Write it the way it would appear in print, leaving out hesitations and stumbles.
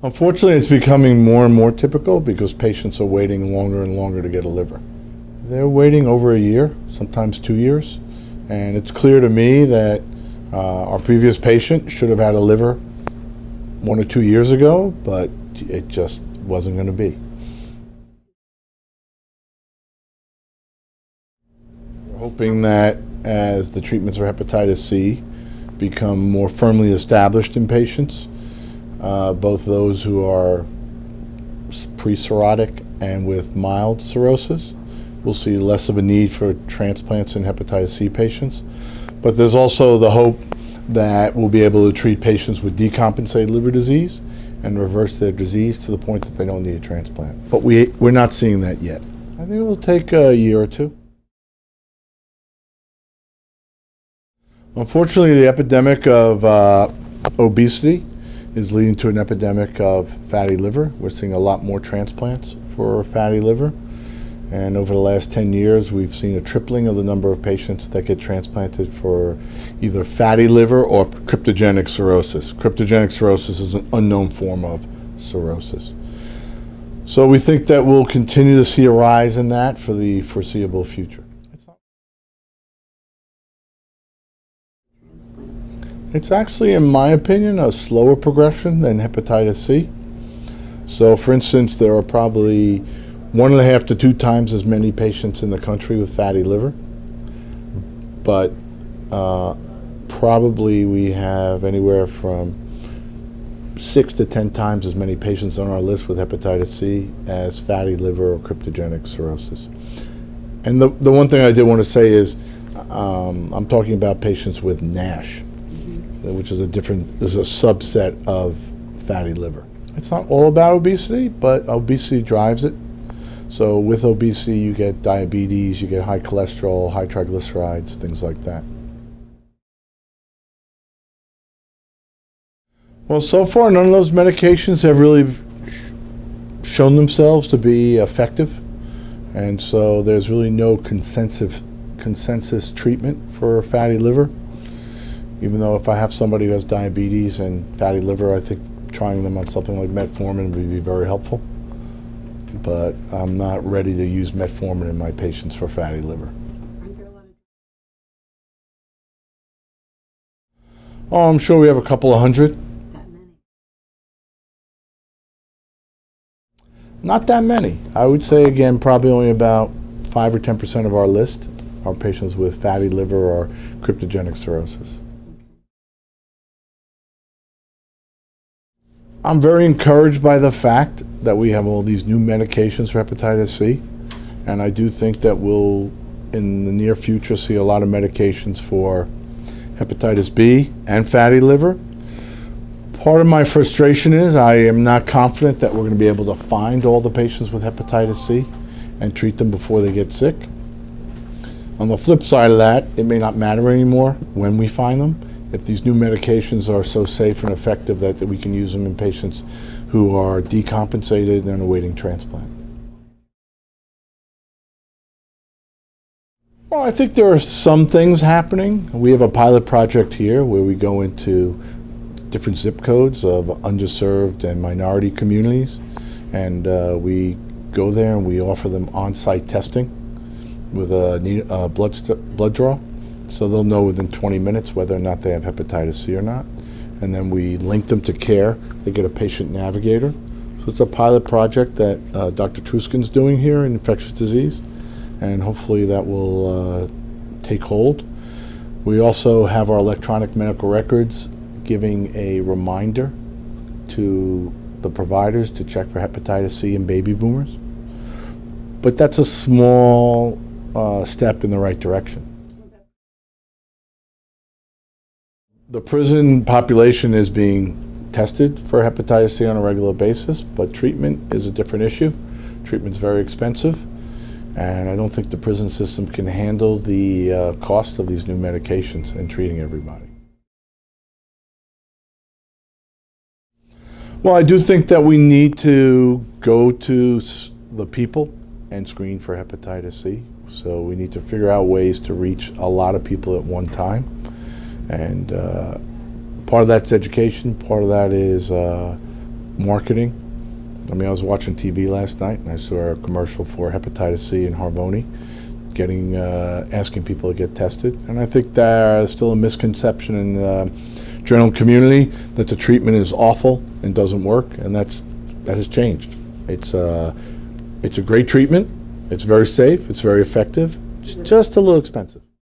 Unfortunately, it's becoming more and more typical because patients are waiting longer and longer to get a liver. They're waiting over a year, sometimes 2 years, and it's clear to me that our previous patient should have had a liver 1 or 2 years ago, but it just wasn't going to be. We're hoping that as the treatments for hepatitis C become more firmly established in patients, both those who are pre-cirrhotic and with mild cirrhosis, we'll see less of a need for transplants in hepatitis C patients. But there's also the hope that we'll be able to treat patients with decompensated liver disease and reverse their disease to the point that they don't need a transplant. But we're not seeing that yet. I think it'll take a year or two. Unfortunately, the epidemic of obesity is leading to an epidemic of fatty liver. We're seeing a lot more transplants for fatty liver. And over the last 10 years, we've seen a tripling of the number of patients that get transplanted for either fatty liver or cryptogenic cirrhosis. Cryptogenic cirrhosis is an unknown form of cirrhosis. So we think that we'll continue to see a rise in that for the foreseeable future. It's actually, in my opinion, a slower progression than hepatitis C. So, for instance, there are probably 1.5 to 2 times as many patients in the country with fatty liver, but probably we have anywhere from 6 to 10 times as many patients on our list with hepatitis C as fatty liver or cryptogenic cirrhosis. And the one thing I did want to say is I'm talking about patients with NASH, which is a subset of fatty liver. It's not all about obesity, but obesity drives it. So with obesity, you get diabetes, you get high cholesterol, high triglycerides, things like that. Well, so far, none of those medications have really shown themselves to be effective. And so there's really no consensus treatment for fatty liver. Even though if I have somebody who has diabetes and fatty liver, I think trying them on something like metformin would be very helpful. But I'm not ready to use metformin in my patients for fatty liver. Oh, I'm sure we have a couple of hundred. That many? Not that many. I would say, again, probably only about 5 or 10% of our list are patients with fatty liver or cryptogenic cirrhosis. I'm very encouraged by the fact that we have all these new medications for hepatitis C, and I do think that we'll, in the near future, see a lot of medications for hepatitis B and fatty liver. Part of my frustration is I am not confident that we're going to be able to find all the patients with hepatitis C and treat them before they get sick. On the flip side of that, it may not matter anymore when we find them, if these new medications are so safe and effective that we can use them in patients who are decompensated and awaiting transplant. Well, I think there are some things happening. We have a pilot project here where we go into different zip codes of underserved and minority communities, and we go there and we offer them on-site testing with a blood draw. So they'll know within 20 minutes whether or not they have hepatitis C or not. And then we link them to care. They get a patient navigator. So it's a pilot project that Dr. Truskin's doing here in infectious disease. And hopefully that will take hold. We also have our electronic medical records giving a reminder to the providers to check for hepatitis C in baby boomers. But that's a small step in the right direction. The prison population is being tested for hepatitis C on a regular basis, but treatment is a different issue. Treatment's very expensive, and I don't think the prison system can handle the cost of these new medications and treating everybody. Well, I do think that we need to go to the people and screen for hepatitis C. So we need to figure out ways to reach a lot of people at one time. And part of that's education, part of that is marketing. I mean, I was watching TV last night and I saw a commercial for hepatitis C in Harvoni, asking people to get tested. And I think there's still a misconception in the general community that the treatment is awful and doesn't work, and that has changed. It's a great treatment. It's very safe. It's very effective. It's just a little expensive.